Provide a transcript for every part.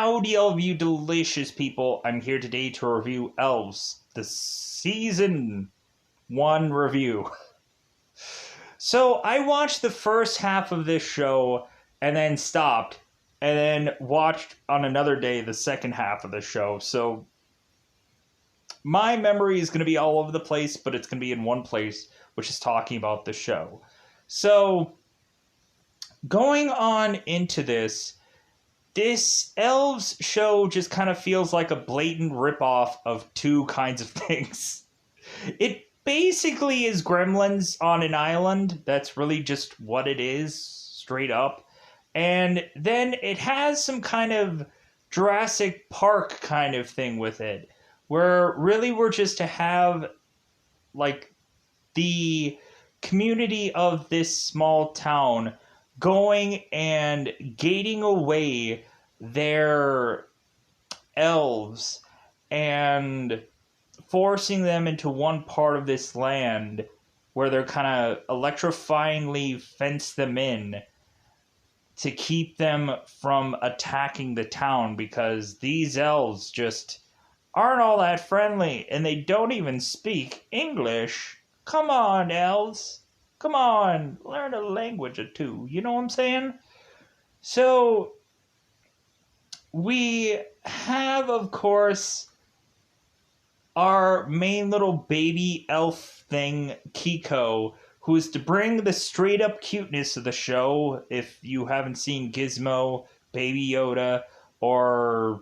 Howdy, all of you delicious people. I'm here today to review Elves, the Season 1 review. So, I watched the first half of this show and then stopped, and then watched on another day the second half of the show. So, my memory is going to be all over the place, but it's going to be in one place, which is talking about the show. So, going on into this Elves show just kind of feels like a blatant ripoff of two kinds of things. It basically is Gremlins on an island. That's really just what it is, straight up. And then it has some kind of Jurassic Park kind of thing with it, where really we're just to have, like, the community of this small town going and gating away their elves and forcing them into one part of this land where they're kind of electrifyingly fence them in to keep them from attacking the town, because these elves just aren't all that friendly and they don't even speak English. Come on, elves. Come on, learn a language or two. You know what I'm saying? So, we have, of course, our main little baby elf thing, Kiko, who is to bring the straight-up cuteness of the show. If you haven't seen Gizmo, Baby Yoda, or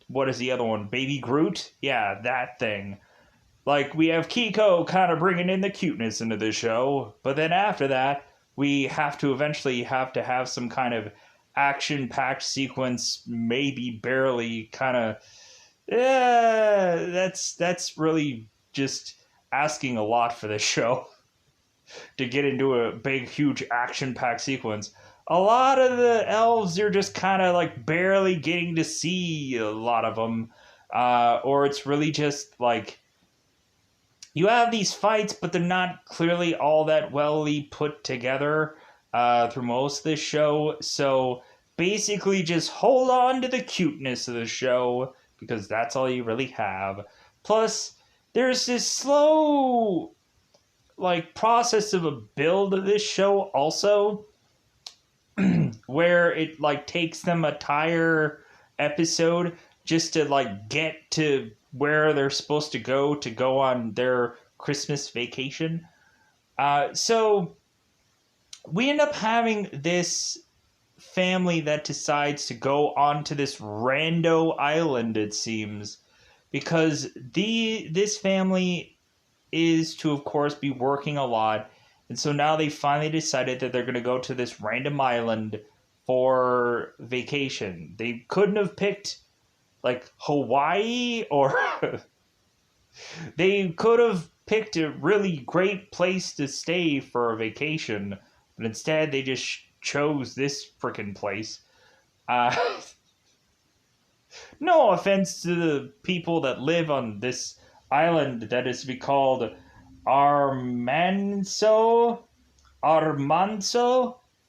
what is the other one? Baby Groot? Yeah, that thing. Like, we have Kiko kind of bringing in the cuteness into the show, but then after that, we have to eventually have some kind of action-packed sequence, maybe barely kind of, that's really just asking a lot for this show to get into a big, huge action-packed sequence. A lot of the elves, you're just kind of like barely getting to see a lot of them, or it's really just like, you have these fights, but they're not clearly all that well put together through most of this show. So basically just hold on to the cuteness of the show, because that's all you really have. Plus, there's this slow, like, process of a build of this show also, where it, like, takes them a entire episode just to, like, get to where they're supposed to go on their Christmas vacation. So we end up having this family that decides to go onto this rando island, it seems, because this family is to, of course, be working a lot, and so now they finally decided that they're going to go to this random island for vacation. They couldn't have picked, like, Hawaii, or they could have picked a really great place to stay for a vacation, but instead they just chose this frickin' place. No offense to the people that live on this island that is to be called Armanso,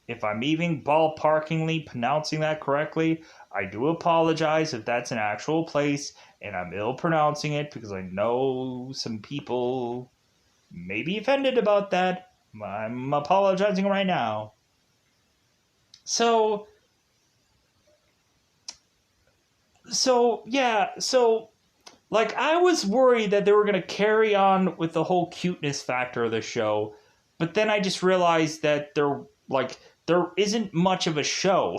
if I'm even ballparkingly pronouncing that correctly. I do apologize if that's an actual place and I'm ill pronouncing it, because I know some people may be offended about that. I'm apologizing right now. So, like, I was worried that they were going to carry on with the whole cuteness factor of the show, but then I just realized that there isn't much of a show.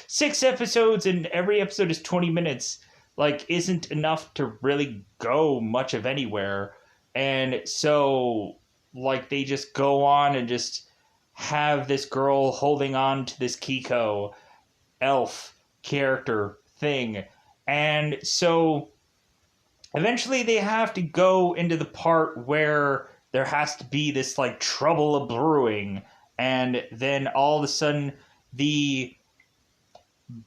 6 episodes and every episode is 20 minutes, like, isn't enough to really go much of anywhere. And so, like, they just go on and just have this girl holding on to this Kiko elf character thing. And so eventually they have to go into the part where there has to be this, like, trouble of brewing, and then all of a sudden the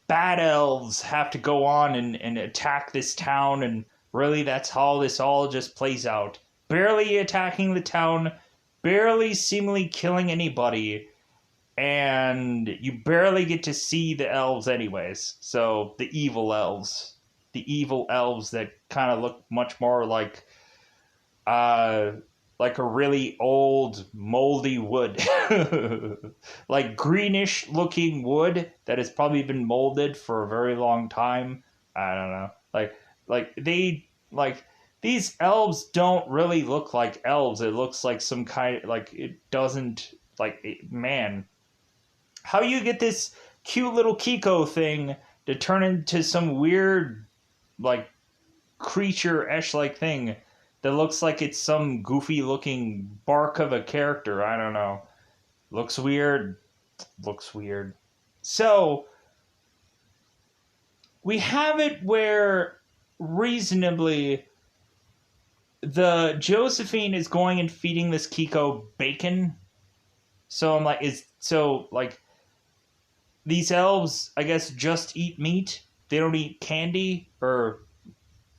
bad elves have to go on and attack this town, and really that's how this all just plays out. Barely attacking the town, barely seemingly killing anybody, and you barely get to see the elves anyways. So the evil elves. The evil elves that kind of look much more uh like a really old moldy wood. Like greenish looking wood that has probably been molded for a very long time. I don't know. Like these elves don't really look like elves. It looks like some kind, like it doesn't, like man, how you get this cute little Kiko thing to turn into some weird like creature esh like thing that looks like it's some goofy looking bark of a character. I don't know. Looks weird. Looks weird. So we have it where reasonably the Josephine is going and feeding this Kiko bacon. So I'm like, is so like these elves, I guess, just eat meat. They don't eat candy or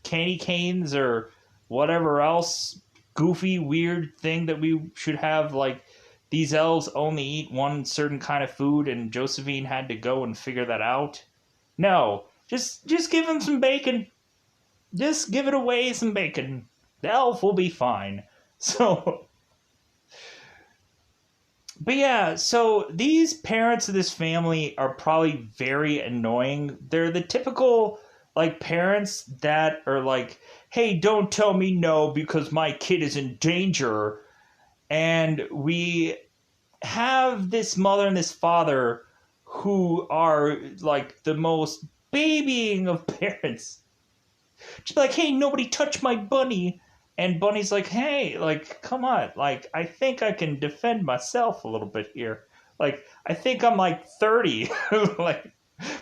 candy canes or whatever else goofy weird thing that we should have. Like these elves only eat one certain kind of food, and Josephine had to go and figure that out. No, just give them some bacon. Just give it away some bacon. The elf will be fine. So, but yeah, so these parents of this family are probably very annoying. They're the typical like parents that are like, "Hey, don't tell me no because my kid is in danger." And we have this mother and this father who are like the most babying of parents. She's like, "Hey, nobody touch my bunny." And Bunny's like, "Hey, like, come on. Like, I think I can defend myself a little bit here. Like, I think I'm like 30." Like,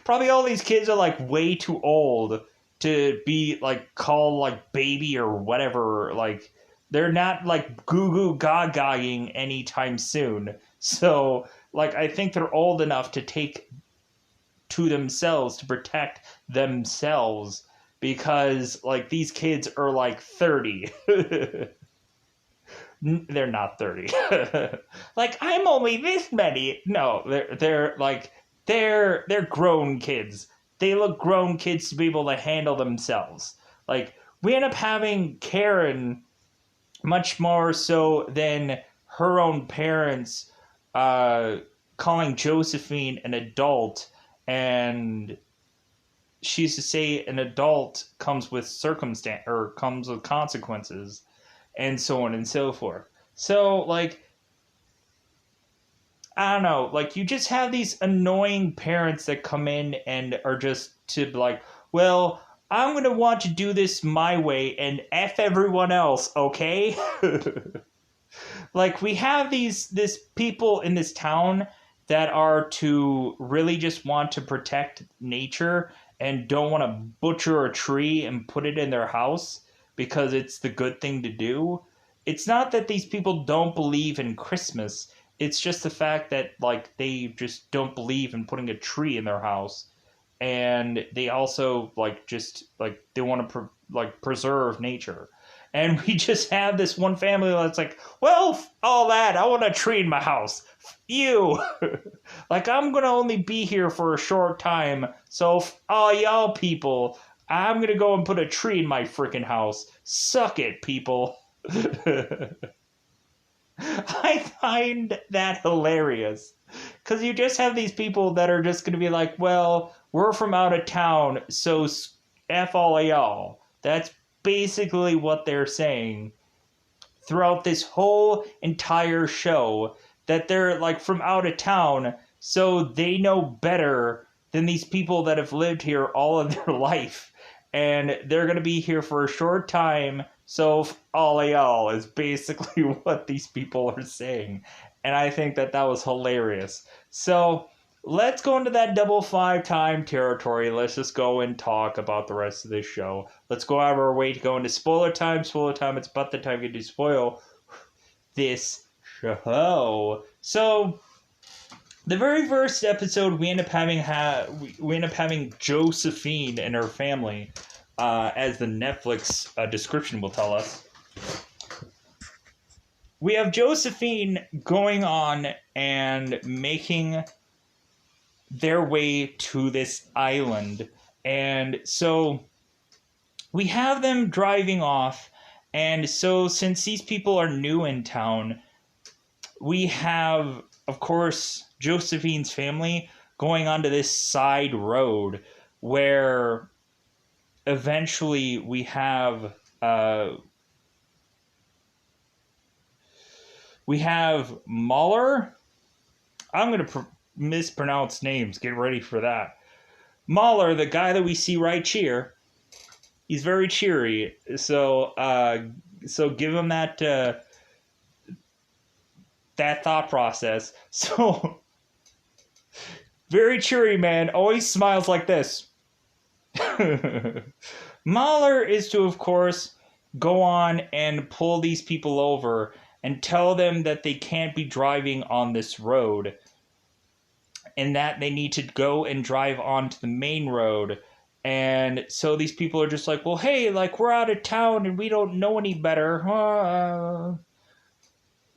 probably all these kids are like way too old to be like called like baby or whatever. Like, they're not like goo goo gagaing anytime soon. So, like, I think they're old enough to take to themselves to protect themselves because like these kids are like 30. They're not 30. Like I'm only this many. No, they're like they're grown kids. They look grown kids to be able to handle themselves. Like we end up having Karen much more so than her own parents uh calling Josephine an adult, and she used to say an adult comes with circumstance or comes with consequences and so on and so forth. So like I don't know, like you just have these annoying parents that come in and are just to like, well, I'm gonna want to do this my way and F everyone else, okay? Like we have this people in this town that are to really just want to protect nature and don't want to butcher a tree and put it in their house because it's the good thing to do. It's not that these people don't believe in Christmas. It's just the fact that like they just don't believe in putting a tree in their house, and they also like just like they want to like preserve nature. And we just have this one family that's like, well, all that, I want a tree in my house. You. Like, I'm going to only be here for a short time. So, all y'all people, I'm going to go and put a tree in my freaking house. Suck it, people. I find that hilarious. Because you just have these people that are just going to be like, well, we're from out of town, so F all of y'all. That's basically what they're saying throughout this whole entire show, that they're like from out of town, so they know better than these people that have lived here all of their life. And they're going to be here for a short time, so all of y'all is basically what these people are saying. And I think that that was hilarious. So let's go into that double five time territory. Let's just go and talk about the rest of this show. Let's go out of our way to go into spoiler time. Spoiler time, it's about the time you do spoil this show. So the very first episode, we end up having Josephine and her family, as the Netflix description will tell us. we have Josephine going on and making their way to this island. And so we have them driving off. And so, since these people are new in town, we have, of course, Josephine's family going onto this side road where eventually we have Mahler. I'm going to mispronounce names. Get ready for that. Mahler, the guy that we see right here, he's very cheery. So give him that thought process. So very cheery man, always smiles like this. Mahler is to, of course, go on and pull these people over and tell them that they can't be driving on this road and that they need to go and drive onto the main road. And so these people are just like, well, hey, like, we're out of town and we don't know any better.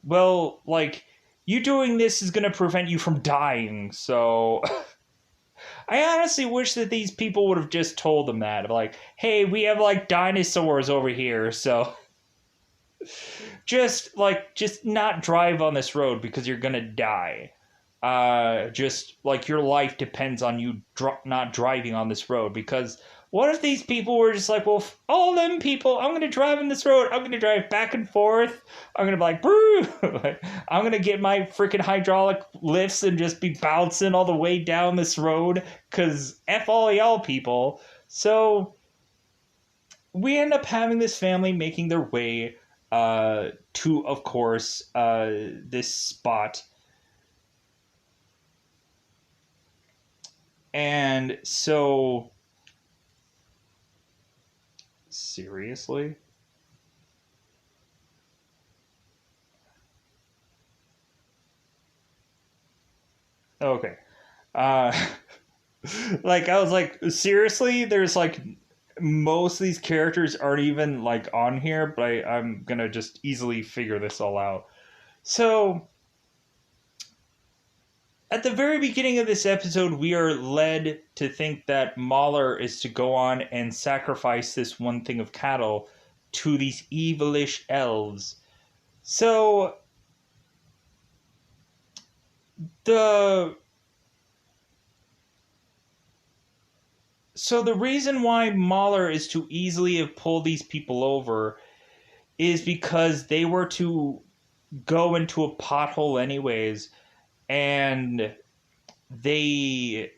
Well, like, you doing this is going to prevent you from dying, so I honestly wish that these people would have just told them that. Like, hey, we have, like, dinosaurs over here, so just not drive on this road because you're going to die. Just, like, your life depends on you not driving on this road, because what if these people were just like, well, all them people, I'm going to drive on this road, I'm going to drive back and forth, I'm going to be like, broo, I'm going to get my freaking hydraulic lifts and just be bouncing all the way down this road, because F all y'all people. So we end up having this family making their way to, of course, this spot. And so, seriously? Okay. Like, I was like, seriously? There's, like, most of these characters aren't even, like, on here, but I'm gonna just easily figure this all out. So, at the very beginning of this episode, we are led to think that Mahler is to go on and sacrifice this one thing of cattle to these evilish elves. So the reason why Mahler is to easily have pulled these people over is because they were to go into a pothole anyways, and they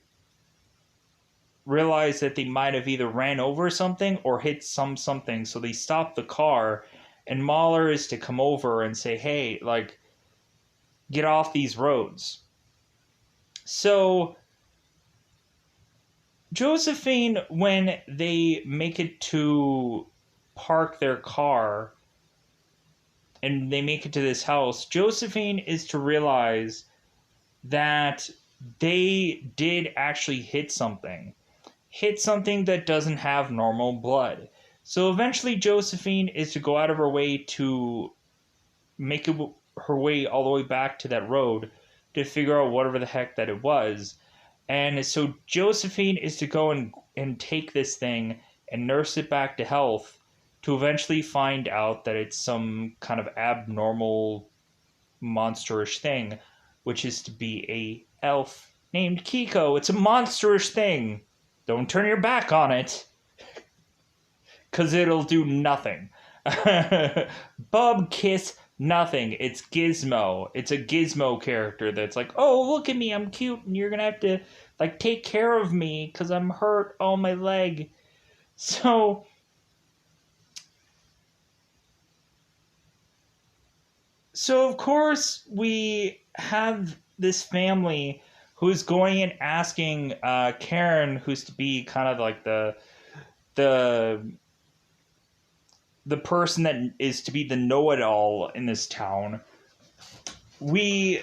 realized that they might have either ran over something or hit something, so they stopped the car, and Mahler is to come over and say, hey, like, get off these roads. So Josephine, when they make it to park their car and they make it to this house, Josephine is to realize that they did actually hit something that doesn't have normal blood. So eventually Josephine is to go out of her way to make her way all the way back to that road to figure out whatever the heck that it was. And so Josephine is to go and take this thing and nurse it back to health to eventually find out that it's some kind of abnormal, monsterish thing, which is to be a elf named Kiko. It's a monsterish thing. Don't turn your back on it, because it'll do nothing. Bub Kiss, nothing. It's Gizmo. It's a Gizmo character that's like, oh, look at me, I'm cute, and you're gonna have to, like, take care of me, because I'm hurt on my leg. So of course, we have this family who's going and asking Karen, who's to be kind of like the person that is to be the know-it-all in this town. We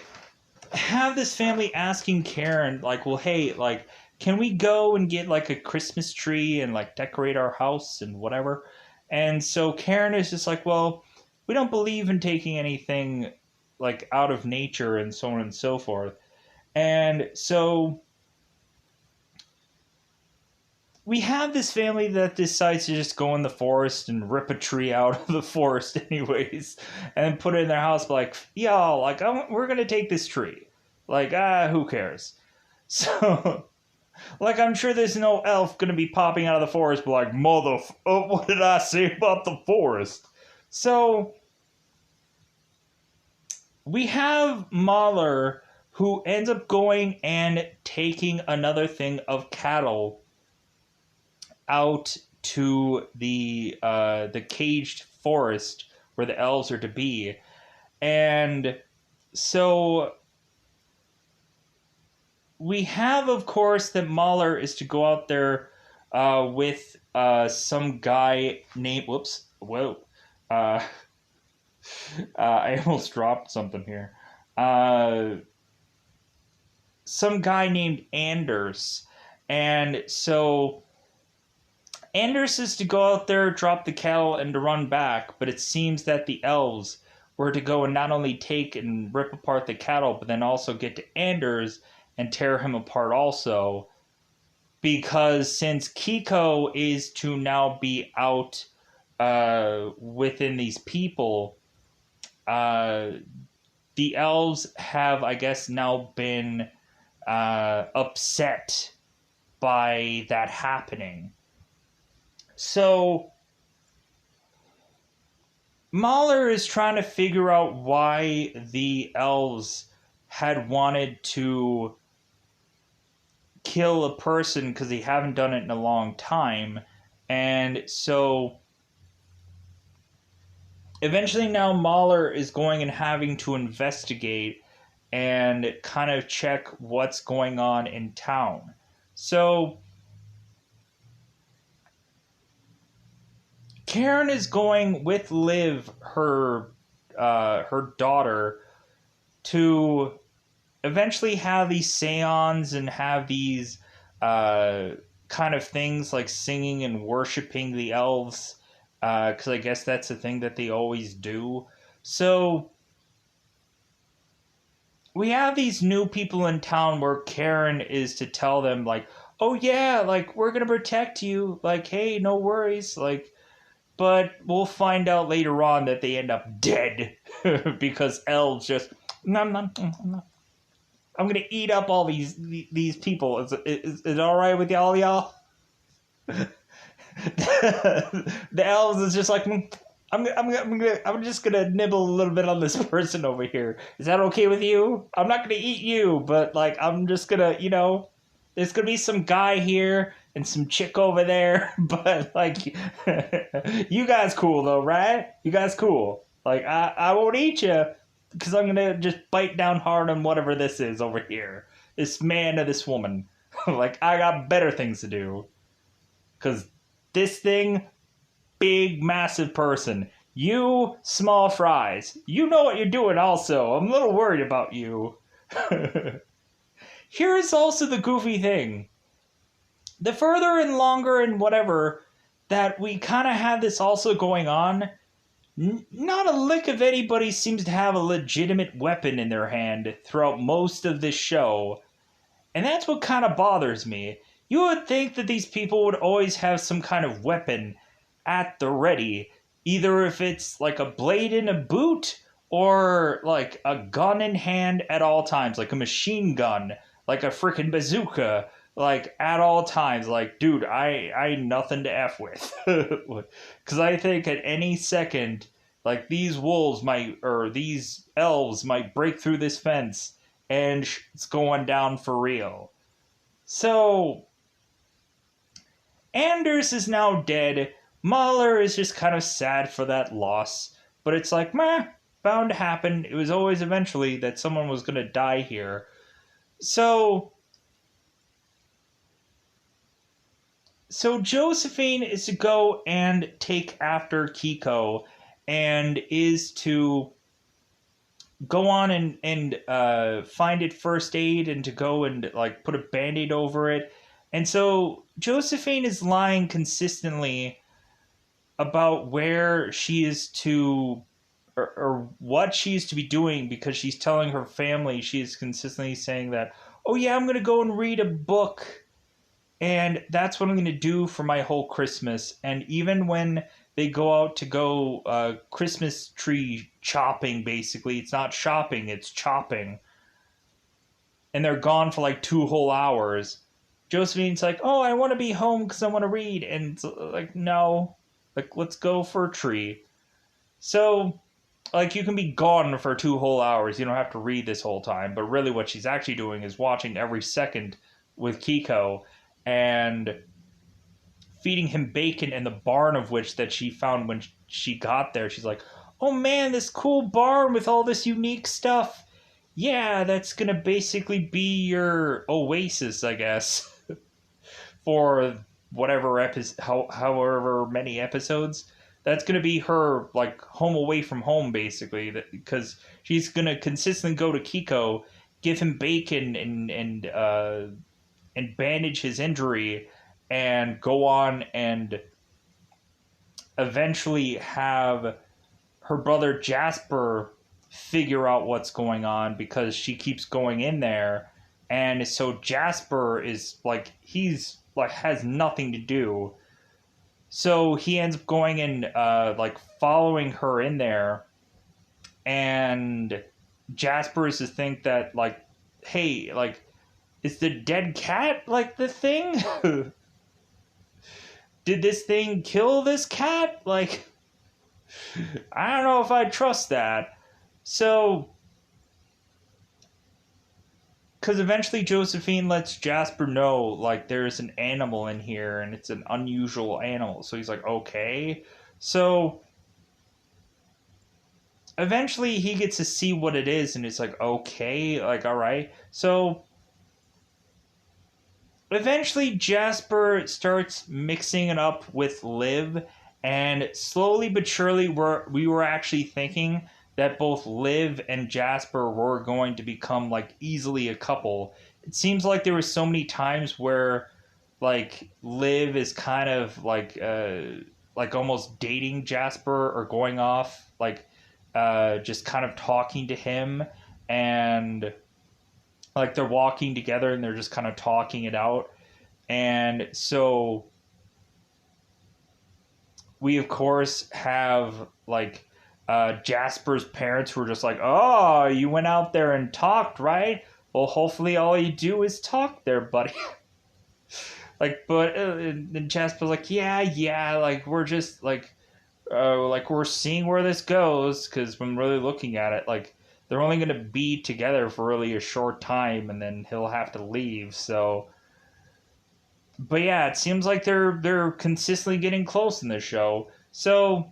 have this family asking Karen, like, well, hey, like, can we go and get, like, a Christmas tree and, like, decorate our house and whatever? And so Karen is just like, well, we don't believe in taking anything like out of nature and so on and so forth. And so we have this family that decides to just go in the forest and rip a tree out of the forest anyways and put it in their house, like, yo, like, we're gonna take this tree, like, who cares? So like, I'm sure there's no elf gonna be popping out of the forest, but like, what did I say about the forest? So we have Mahler, who ends up going and taking another thing of cattle out to the caged forest where the elves are to be. And so we have, of course, that Mahler is to go out there with some guy named, whoops, whoa, I almost dropped something here. Some guy named Anders. And so Anders is to go out there, drop the cattle, and to run back, but it seems that the elves were to go and not only take and rip apart the cattle, but then also get to Anders and tear him apart also. Because since Kiko is to now be out within these people, the elves have, I guess, now been upset by that happening. So Mahler is trying to figure out why the elves had wanted to kill a person because they haven't done it in a long time. And so eventually now Mahler is going and having to investigate and kind of check what's going on in town. So Karen is going with Liv, her daughter, to eventually have these seances and have these kind of things like singing and worshiping the elves, because I guess that's the thing that they always do. So we have these new people in town where Karen is to tell them, like, oh yeah, like, we're gonna protect you, like, hey, no worries, like, but we'll find out later on that they end up dead because elves just, nom, nom, nom, nom. I'm gonna eat up all these people. Is it all right with y'all? The elves is just like, I'm just gonna nibble a little bit on this person over here. Is that okay with you? I'm not gonna eat you, but like, I'm just gonna, there's gonna be some guy here and some chick over there, but like, you guys cool though, right? You guys cool. Like, I won't eat you because I'm gonna just bite down hard on whatever this is over here. This man or this woman. Like, I got better things to do. Because this thing, big, massive person. You, small fries. You know what you're doing also. I'm a little worried about you. Here's also the goofy thing. The further and longer and whatever that we kind of have this also going on, not a lick of anybody seems to have a legitimate weapon in their hand throughout most of this show. And that's what kind of bothers me. You would think that these people would always have some kind of weapon at the ready. Either if it's like a blade in a boot or like a gun in hand at all times, like a machine gun, like a freaking bazooka, like at all times. Like, dude, I nothing to F with. Because I think at any second, like, these these elves might break through this fence and it's going down for real. So Anders is now dead. Mahler is just kind of sad for that loss. But it's like, meh, bound to happen. It was always eventually that someone was going to die here. So Josephine is to go and take after Kiko and is to go on and find it first aid and to go and like put a band-aid over it. And so Josephine is lying consistently about where she is to or what she's to be doing, because she's telling her family, she's consistently saying that, oh yeah, I'm going to go and read a book, and that's what I'm going to do for my whole Christmas. And even when they go out to go Christmas tree chopping, basically, it's not shopping, it's chopping, and they're gone for like 2 whole hours. Josephine's like, oh, I want to be home because I want to read. And it's like, no, like, let's go for a tree. So, like, you can be gone for 2 whole hours. You don't have to read this whole time. But really, what she's actually doing is watching every second with Kiko and feeding him bacon in the barn, of which that she found when she got there. She's like, oh man, this cool barn with all this unique stuff. Yeah, that's gonna basically be your oasis, I guess, for whatever however many episodes. That's gonna be her like home away from home, basically, because she's gonna consistently go to Kiko, give him bacon and bandage his injury, and go on and eventually have her brother Jasper figure out what's going on, because she keeps going in there. And so Jasper is like, he's like, has nothing to do. So he ends up going and like following her in there. And Jasper is to think that, like, hey, like, is the dead cat like the thing? Did this thing kill this cat? Like, I don't know if I trust that. So, because eventually Josephine lets Jasper know, like, there's an animal in here and it's an unusual animal. So he's like, okay. So, eventually he gets to see what it is, and it's like, okay, like, all right. So, eventually Jasper starts mixing it up with Liv, and slowly but surely we were actually thinking that both Liv and Jasper were going to become like easily a couple. It seems like there were so many times where like Liv is kind of like almost dating Jasper, or going off, like just kind of talking to him, and like they're walking together and they're just kind of talking it out. And so we of course have like Jasper's parents, who are just like, oh, you went out there and talked, right? Well, hopefully all you do is talk there, buddy. Like, but and Jasper's like, yeah, like, we're just like we're seeing where this goes, because when really looking at it, like, they're only going to be together for really a short time, and then he'll have to leave. So, but yeah, it seems like they're consistently getting close in this show. So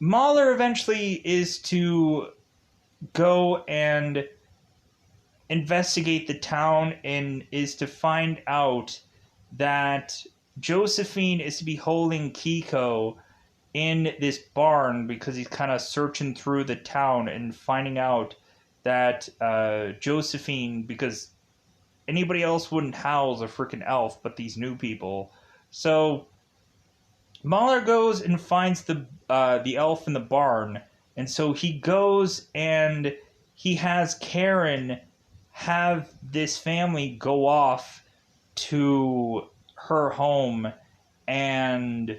Mahler eventually is to go and investigate the town, and is to find out that Josephine is to be holding Kiko in this barn, because he's kind of searching through the town and finding out that Josephine, because anybody else wouldn't house a freaking elf but these new people. So Mahler goes and finds the elf in the barn, and so he goes and he has Karen have this family go off to her home and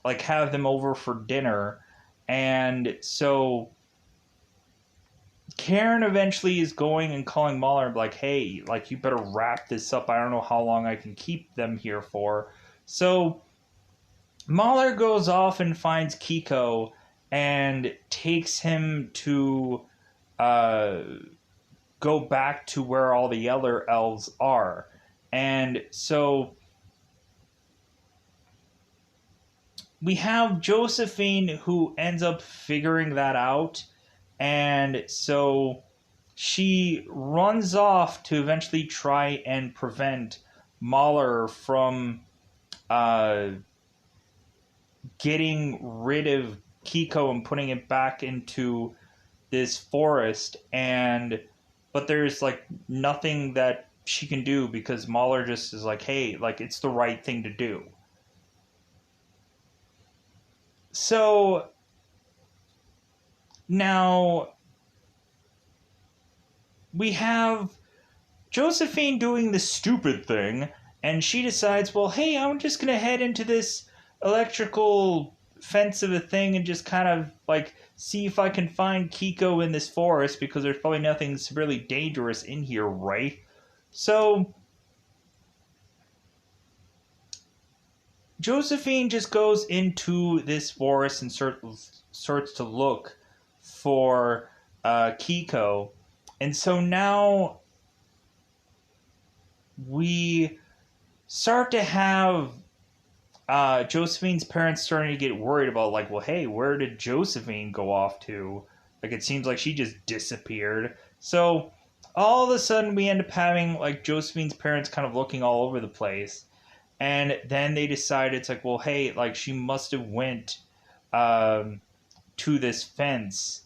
like have them over for dinner. And so Karen eventually is going and calling Mahler, like, hey, like, you better wrap this up. I don't know how long I can keep them here for. So Mahler goes off and finds Kiko and takes him to go back to where all the other elves are. And so we have Josephine, who ends up figuring that out. And so she runs off to eventually try and prevent Mahler from getting rid of Kiko and putting it back into this forest. But there's like nothing that she can do, because Mahler just is like, hey, like, it's the right thing to do. So Now, we have Josephine doing the stupid thing, and she decides, well, hey, I'm just going to head into this electrical fence of a thing and just kind of, like, see if I can find Kiko in this forest, because there's probably nothing really dangerous in here, right? So, Josephine just goes into this forest and starts to look for Kiko. And so now we start to have Josephine's parents starting to get worried about, like, well, hey, where did Josephine go off to? Like, it seems like she just disappeared. So all of a sudden, we end up having, like, Josephine's parents kind of looking all over the place. And then they decide, it's like, well, hey, like, she must have went to this fence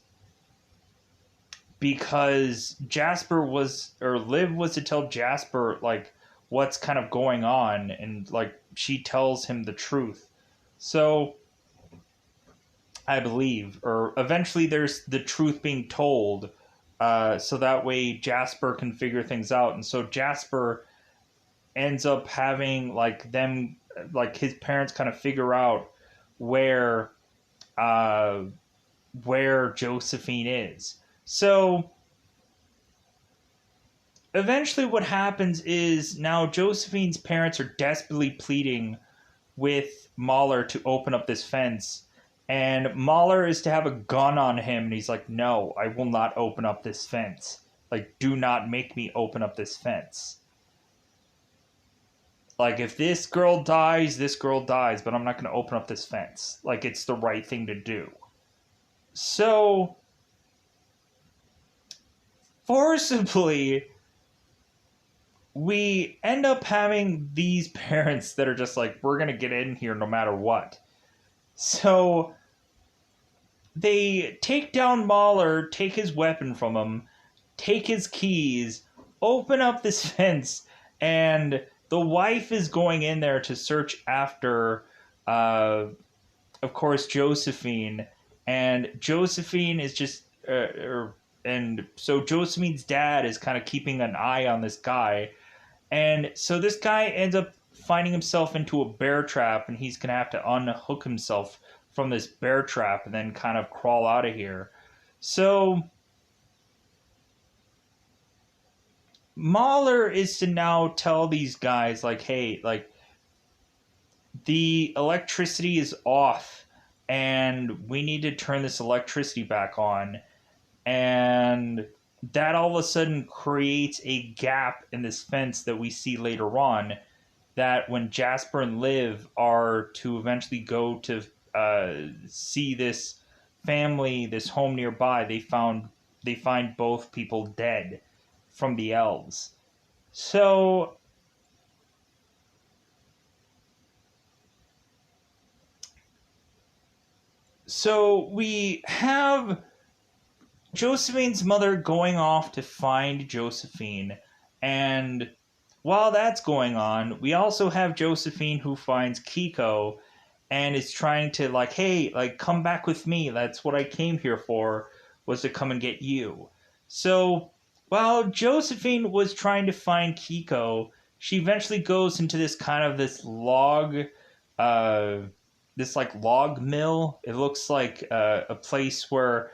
because Jasper was, or Liv was to tell Jasper, like, what's kind of going on, and, like, she tells him the truth. So, I believe, or eventually there's the truth being told, so that way Jasper can figure things out. And so Jasper ends up having, like, them, like, his parents kind of figure out where, uh, where Josephine is. So, eventually what happens is now Josephine's parents are desperately pleading with Mahler to open up this fence, and Mahler is to have a gun on him, and he's like, no, I will not open up this fence. Like, do not make me open up this fence. Like, if this girl dies, but I'm not going to open up this fence. Like, it's the right thing to do. So, forcibly, we end up having these parents that are just like, we're going to get in here no matter what. So they take down Mahler, take his weapon from him, take his keys, open up this fence, and the wife is going in there to search after, of course, Josephine. And Josephine is just, and so Josephine's dad is kind of keeping an eye on this guy. And so this guy ends up finding himself into a bear trap, and he's going to have to unhook himself from this bear trap and then kind of crawl out of here. So Mahler is to now tell these guys, like, hey, like, the electricity is off, and we need to turn this electricity back on. And that all of a sudden creates a gap in this fence that we see later on, that when Jasper and Liv are to eventually go to see this family, this home nearby, they find both people dead from the elves. So we have Josephine's mother going off to find Josephine, and while that's going on, we also have Josephine who finds Kiko and is trying to, like, hey, like, come back with me. That's what I came here for, was to come and get you. So while Josephine was trying to find Kiko, she eventually goes into this kind of this log, uh, this like log mill. It looks like a place where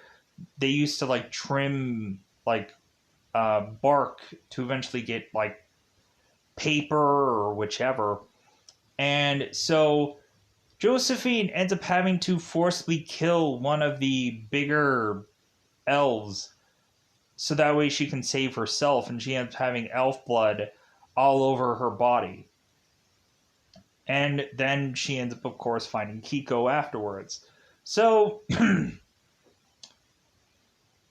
they used to, like, trim, like, bark to eventually get, like, paper or whichever. And so Josephine ends up having to forcibly kill one of the bigger elves so that way she can save herself, and she ends up having elf blood all over her body. And then she ends up, of course, finding Kiko afterwards. So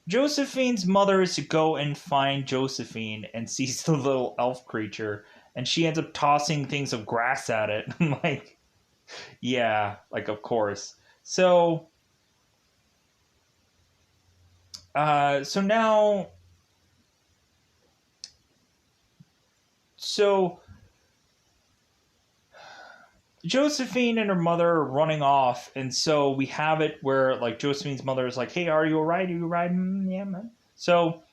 Josephine's mother is to go and find Josephine and sees the little elf creature, and she ends up tossing things of grass at it. Like, yeah, like, of course. So, so now, so Josephine and her mother are running off, and so we have it where like Josephine's mother is like, "Hey, are you alright? Are you alright? Yeah, man." So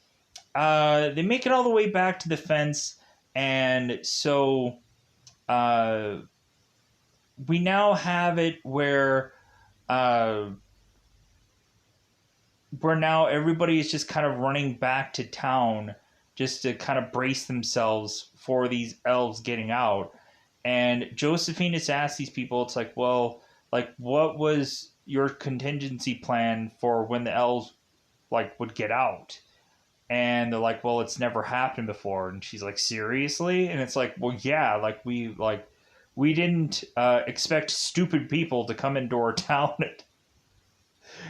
they make it all the way back to the fence, and so uh, we now have it uh, where now everybody is just kind of running back to town just to kind of brace themselves for these elves getting out. And Josephine has asked these people, it's like, well, like, what was your contingency plan for when the elves like would get out? And they're like, well, it's never happened before. And she's like, seriously? And it's like, well, yeah, we didn't expect stupid people to come into our town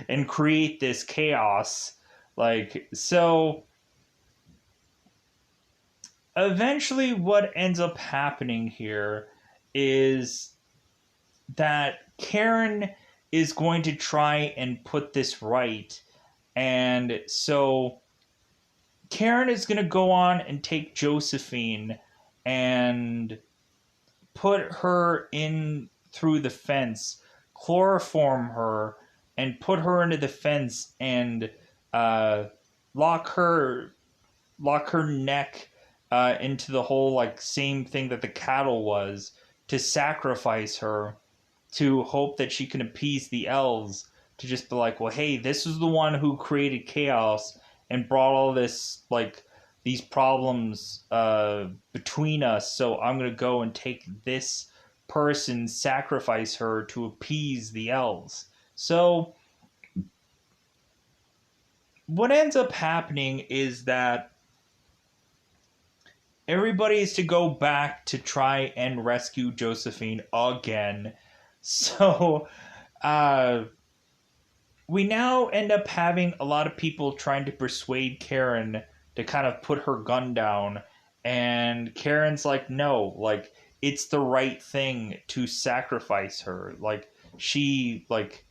and create this chaos. Like, so eventually what ends up happening here is that Karen is going to try and put this right. And so Karen is going to go on and take Josephine and put her in through the fence, chloroform her, and put her into the fence and uh, lock her neck into the whole like same thing that the cattle was, to sacrifice her, to hope that she can appease the elves, to just be like, well, hey, this is the one who created chaos and brought all this like these problems between us, so I'm gonna go and take this person, sacrifice her to appease the elves. So what ends up happening is that everybody is to go back to try and rescue Josephine again. So uh, we now end up having a lot of people trying to persuade Karen to kind of put her gun down. And Karen's like, no, like, it's the right thing to sacrifice her. Like, she, like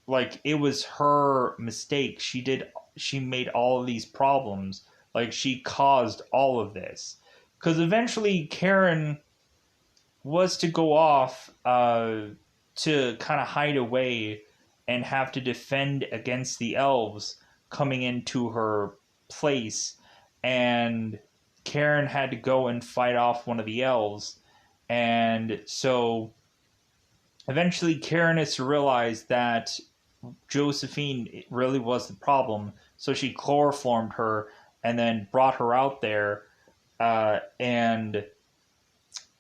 it was her mistake. She made all of these problems. Like, she caused all of this. Because eventually Karen was to go off to kind of hide away and have to defend against the elves coming into her place. And Karen had to go and fight off one of the elves. And so eventually Karen is to realize that Josephine really was the problem. So she chloroformed her and then brought her out there and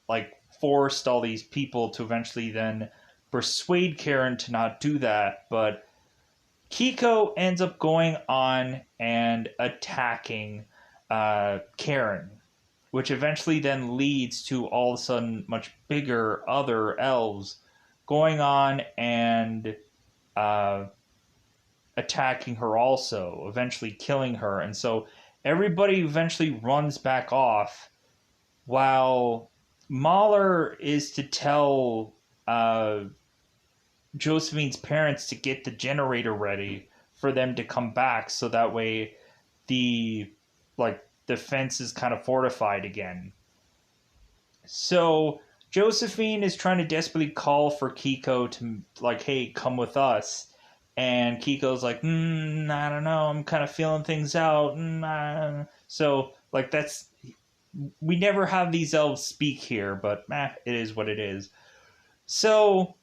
like forced all these people to eventually then persuade Karen to not do that. But Kiko ends up going on and attacking Karen, which eventually then leads to all of a sudden much bigger other elves going on and attacking her also, eventually killing her. And so everybody eventually runs back off while Mahler is to tell Josephine's parents to get the generator ready for them to come back, so that way the the fence is kind of fortified again. So Josephine is trying to desperately call for Kiko to like, hey, come with us. And Kiko's like, I don't know, I'm kind of feeling things out. So like that's we never have these elves speak here, but it is what it is. So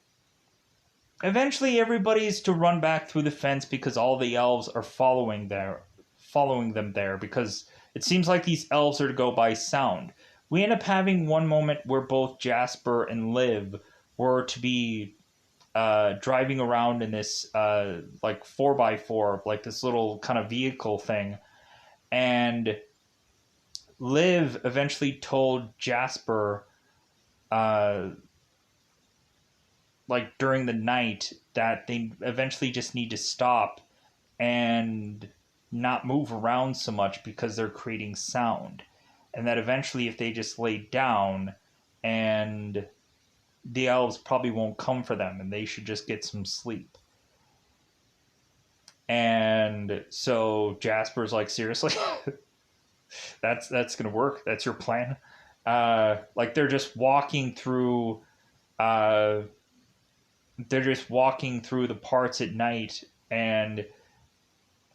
eventually everybody's to run back through the fence because all the elves are following them there, because it seems like these elves are to go by sound. We end up having one moment where both Jasper and Liv were to be driving around in this like 4x4, like this little kind of vehicle thing. And Liv eventually told Jasper like during the night that they eventually just need to stop and not move around so much because they're creating sound, and that eventually if they just lay down, and the elves probably won't come for them and they should just get some sleep. And so Jasper's like, seriously? that's gonna work? That's your plan? Like they're just walking through uh, they're just walking through the parts at night, and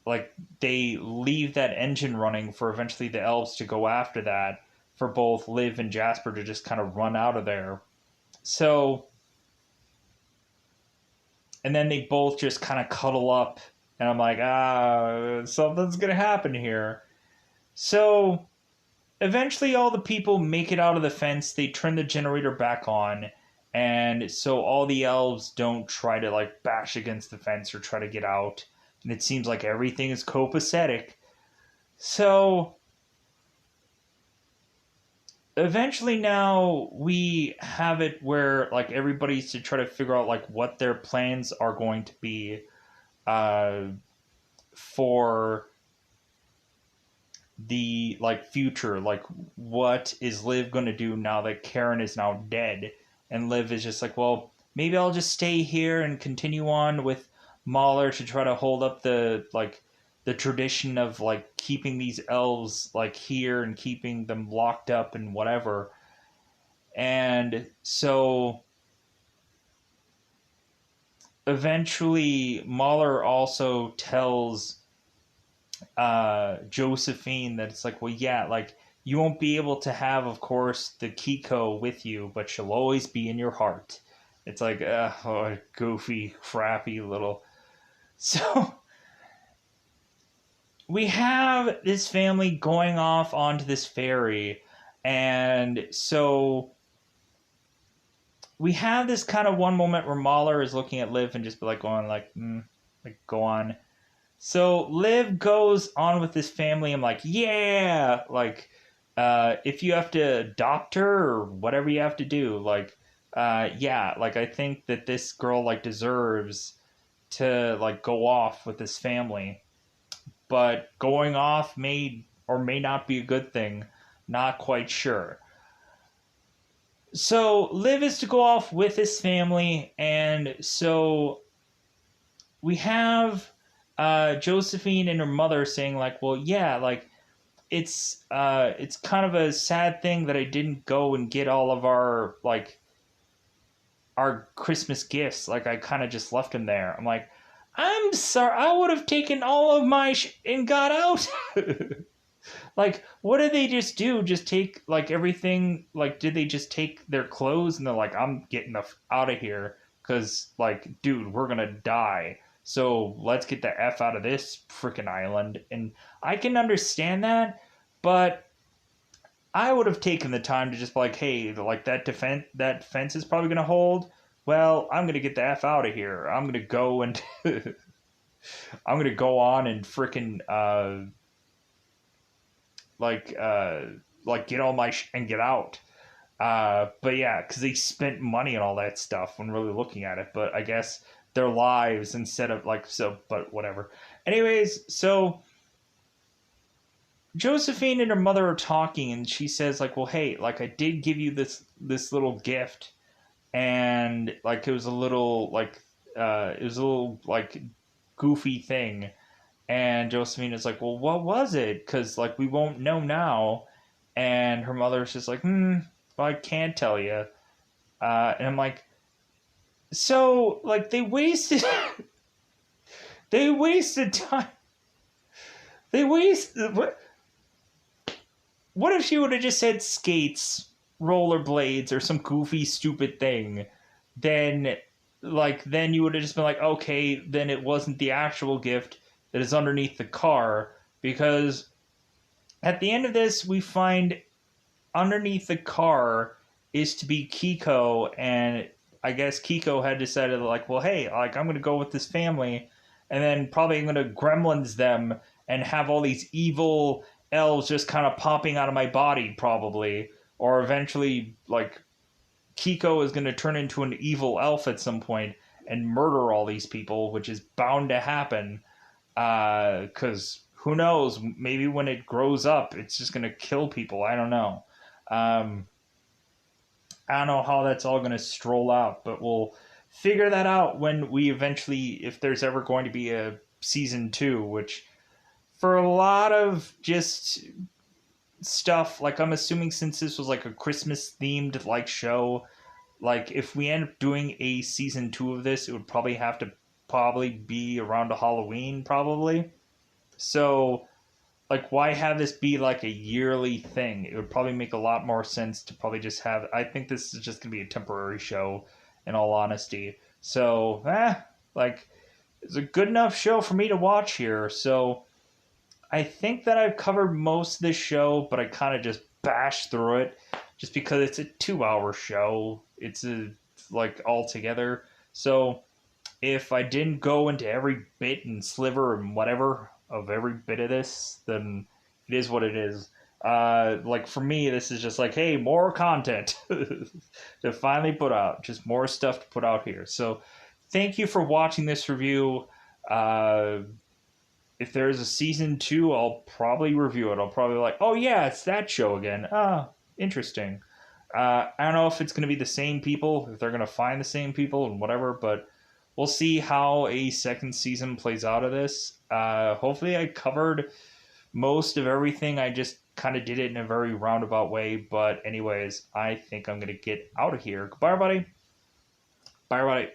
like they leave that engine running for eventually the elves to go after that, for both Liv and Jasper to just kind of run out of there. So, and then they both just kind of cuddle up, and I'm like, something's gonna happen here. So eventually, all the people make it out of the fence. They turn the generator back on, and so all the elves don't try to like bash against the fence or try to get out. And it seems like everything is copacetic. So eventually, now we have it where like everybody's to try to figure out like what their plans are going to be uh, for the like future, like what is Liv going to do now that Karen is now dead. And Liv is just like, well, maybe I'll just stay here and continue on with Mahler to try to hold up the like the tradition of like keeping these elves like here and keeping them locked up and whatever. And so eventually Mahler also tells Josephine that it's like, well, yeah, like you won't be able to have, of course, the Kiko with you, but she'll always be in your heart. It's like, oh, goofy, crappy little. So we have this family going off onto this ferry, and so we have this kind of one moment where Mahler is looking at Liv and just be like going like go on. So Liv goes on with this family. I'm like, yeah, like if you have to adopt her or whatever you have to do, like yeah, like I think that this girl like deserves to like go off with this family. But going off may or may not be a good thing. Not quite sure. So Liv is to go off with his family, and so we have Josephine and her mother saying like, well, yeah, like it's kind of a sad thing that I didn't go and get all of our Christmas gifts. Like I kind of just left them there. I'm like, I'm sorry, I would have taken all of my and got out. Like, what did they just do? Just take like everything? Like, did they just take their clothes and they're like, I'm getting the out of here because like, dude, we're gonna die. So let's get the f out of this freaking island. And I can understand that, but I would have taken the time to just be like, hey, like that fence is probably gonna hold. Well, I'm gonna get the f out of here. I'm gonna go and I'm gonna go on and freaking like uh like get all my and get out. But yeah, because they spent money on all that stuff when really looking at it. But I guess their lives instead of like so. But whatever. Anyways, so Josephine and her mother are talking, and she says like, "Well, hey, like I did give you this little gift, and like it was a little like goofy thing." And Josephine is like, well, what was it? Because, like, we won't know now. And her mother's just like, well, I can't tell you. And I'm like, so, like, they wasted, they wasted time. They wasted, what if she would have just said skates, rollerblades, or some goofy, stupid thing? Then, then you would have just been like, okay, then it wasn't the actual gift that is underneath the car, because at the end of this, we find underneath the car is to be Kiko, and I guess Kiko had decided, like, well, hey, like, I'm going to go with this family, and then probably I'm going to gremlins them and have all these evil elves just kind of popping out of my body, probably. Or eventually, like, Kiko is going to turn into an evil elf at some point and murder all these people, which is bound to happen. Because who knows? Maybe when it grows up, it's just gonna kill people. I don't know. Um, I don't know how that's all gonna stroll out, but we'll figure that out when we eventually, if there's ever going to be a season 2. Which, for a lot of just stuff, like I'm assuming since this was like a Christmas themed like show, like if we end up doing a season 2 of this, it would probably have to probably be around a Halloween, probably. So like why have this be like a yearly thing? It would probably make a lot more sense to probably just have. I think this is just gonna be a temporary show, in all honesty. So like it's a good enough show for me to watch here. So I think that I've covered most of this show, but I kind of just bashed through it just because it's a 2 hour show. It's a like all together. So if I didn't go into every bit and sliver and whatever of every bit of this, then it is what it is. Like for me, this is just like, hey, more content to finally put out, just more stuff to put out here. So, thank you for watching this review. Uh, if there's a season 2, I'll probably review it. I'll probably be like, oh yeah, it's that show again. Ah, interesting. I don't know if it's going to be the same people, if they're going to find the same people and whatever, but we'll see how a second season plays out of this. Hopefully, I covered most of everything. I just kind of did it in a very roundabout way. But, anyways, I think I'm going to get out of here. Goodbye, everybody. Bye, everybody.